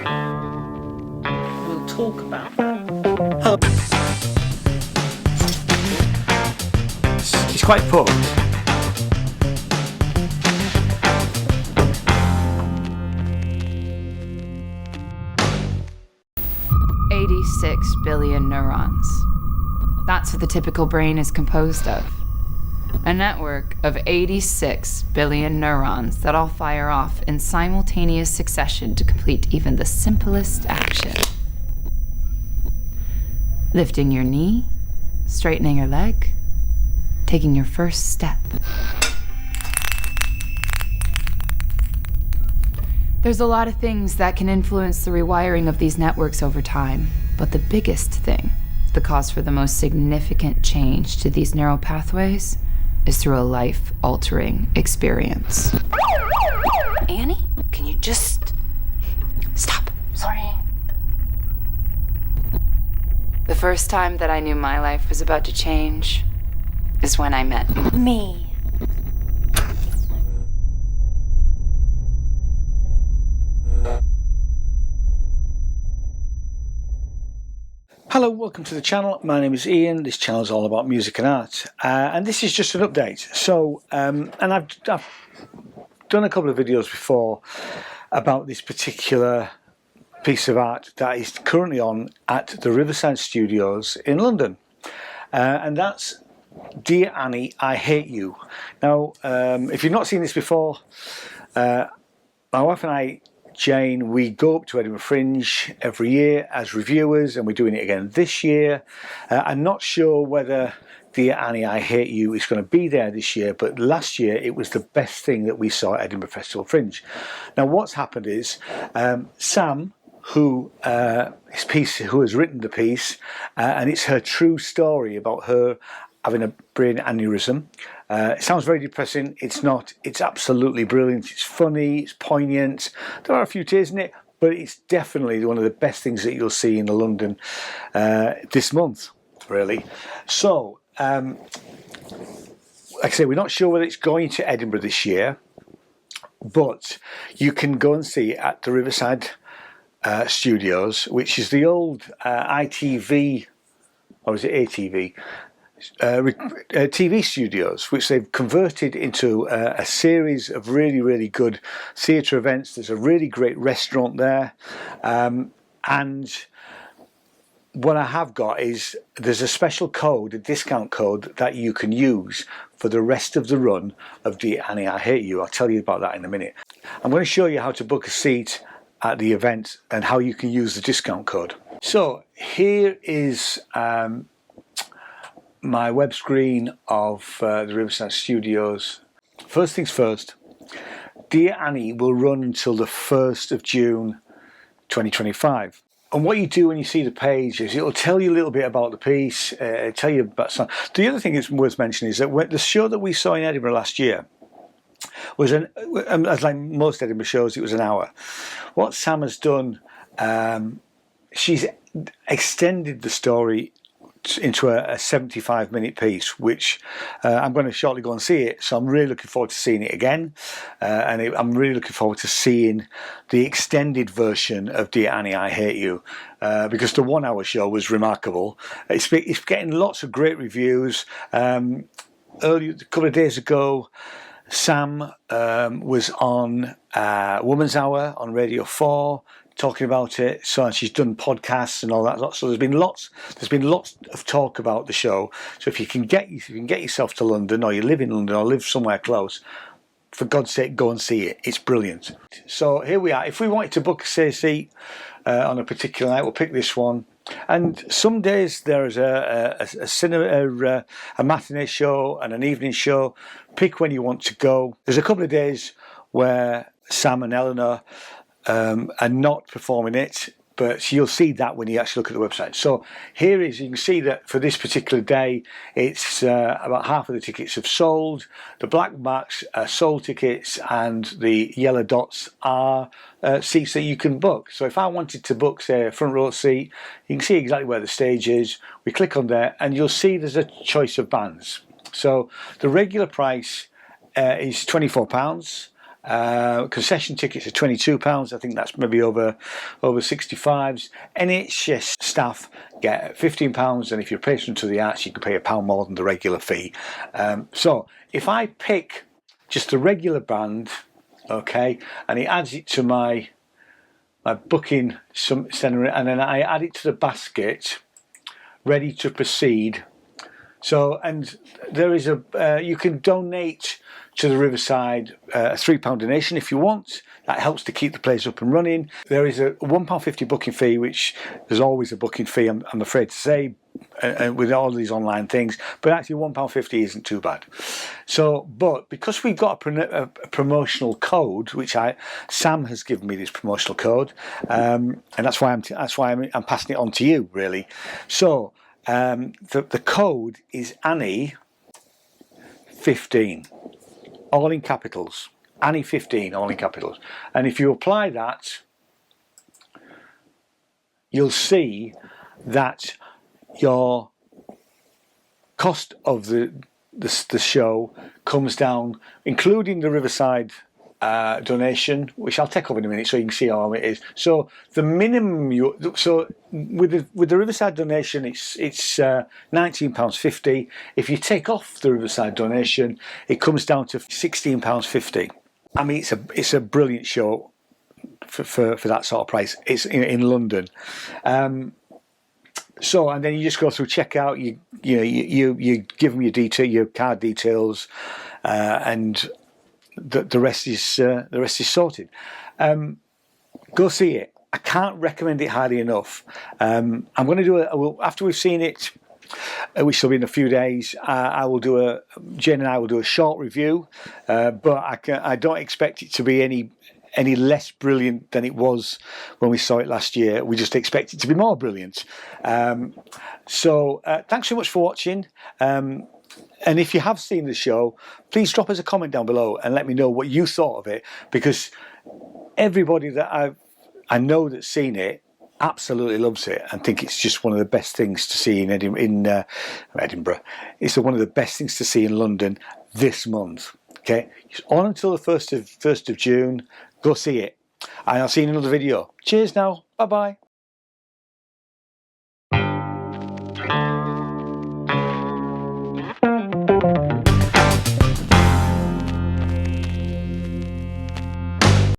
We'll talk about that. It's quite poor. $86 billion neurons. That's what the typical brain is composed of. A network of 86 billion neurons that all fire off in simultaneous succession to complete even the simplest action. Lifting your knee, straightening your leg, taking your first step. There's a lot of things that can influence the rewiring of these networks over time, but the biggest thing, the cause for the most significant change to these neural pathways, is through a life-altering experience. Annie, can you just stop? Sorry. The first time that I knew my life was about to change is when I met Me. Hello, welcome to the channel. My name is Ian. This channel is all about music and art, and this is just an update. So, and I've done a couple of videos before about this particular piece of art that is currently on at the Riverside Studios in London, and that's Dear Annie, I Hate You. Now, if you've not seen this before, my wife and I, Jane, we go up to Edinburgh Fringe every year as reviewers, and we're doing it again this year. I'm not sure whether Dear Annie, I Hate You is going to be there this year, but last year it was the best thing that we saw at Edinburgh Festival Fringe. Now what's happened is Sam, who has written the piece, and it's her true story about her having a brain aneurysm. It sounds very depressing. It's not. It's absolutely brilliant. It's funny. It's poignant. There are a few tears in it, but it's definitely one of the best things that you'll see in London this month, really. So, like I say, we're not sure whether it's going to Edinburgh this year, but you can go and see it at the Riverside Studios, which is the old ITV, or is it ATV? TV studios, which they've converted into a series of really, really good theatre events. There's a really great restaurant there, and what I have got is there's a special code, a discount code that you can use for the rest of the run of Dear Annie, I Hate You. I'll tell you about that in a minute. I'm going to show you how to book a seat at the event and how you can use the discount code. So here is my web screen of the Riverside Studios. First things first, Dear Annie will run until the 1st of June 2025. And what you do when you see the page is it'll tell you a little bit about the piece, tell you about some. The other thing that's worth mentioning is that the show that we saw in Edinburgh last year was, as like most Edinburgh shows, it was an hour. What Sam has done, she's extended the story into a 75-minute piece, which I'm going to shortly go and see it, so I'm really looking forward to seeing it again, and I'm really looking forward to seeing the extended version of Dear Annie, I Hate You, because the 1 hour show was remarkable. It's getting lots of great reviews. Earlier, a couple of days ago, Sam was on Woman's Hour on Radio 4, talking about it. So she's done podcasts and all that. So there's been lots of talk about the show. So if you can get yourself to London, or you live in London, or live somewhere close, for God's sake, go and see it. It's brilliant. So here we are. If we wanted to book a seat on a particular night, we'll pick this one. And some days there is a cinema, a matinee show and an evening show. Pick when you want to go. There's a couple of days where Sam and Eleanor are not performing it, but you'll see that when you actually look at the website. So here is, you can see that for this particular day, it's about half of the tickets have sold. The black marks are sold tickets, and the yellow dots are seats that you can book. So if I wanted to book, say, a front row seat, you can see exactly where the stage is. We click on there, and you'll see there's a choice of bands. So the regular price is £24. Concession tickets are £22. I think that's maybe over 65s. NHS staff get £15, and if you're a patron to the arts, you can pay £1 more than the regular fee. So if I pick just the regular band, okay, and it adds it to my booking centre, and then I add it to the basket, ready to proceed. So, and there is you can donate to the Riverside a £3 donation if you want. That helps to keep the place up and running. There is a £1.50 booking fee, which there's always a booking fee, I'm afraid to say, with all these online things, but actually £1.50 isn't too bad. So, but because we've got a promotional code, which Sam has given me this promotional code, and that's why I'm passing it on to you, really. So the code is Annie15, all in capitals. Annie15, all in capitals. And if you apply that, you'll see that your cost of the show comes down, including the Riverside donation, which I'll take over in a minute so you can see how it is. So the minimum with the Riverside donation, it's £19.50. If you take off the Riverside donation, it comes down to £16.50. I mean, it's a brilliant show for that sort of price. It's in London. So, and then you just go through checkout. You give them your card details, and the rest is sorted. Go see it. I can't recommend it highly enough. I'm going to do after we've seen it, which will be in a few days. Jen and I will do a short review, but I don't expect it to be any less brilliant than it was when we saw it last year. We just expect it to be more brilliant. So thanks so much for watching. And if you have seen the show, please drop us a comment down below and let me know what you thought of it, because everybody that I know that's seen it absolutely loves it and think it's just one of the best things to see in Edinburgh. It's one of the best things to see in London this month. Okay, it's on until the 1st of June. Go see it, and I'll see you in another video. Cheers now. Bye bye.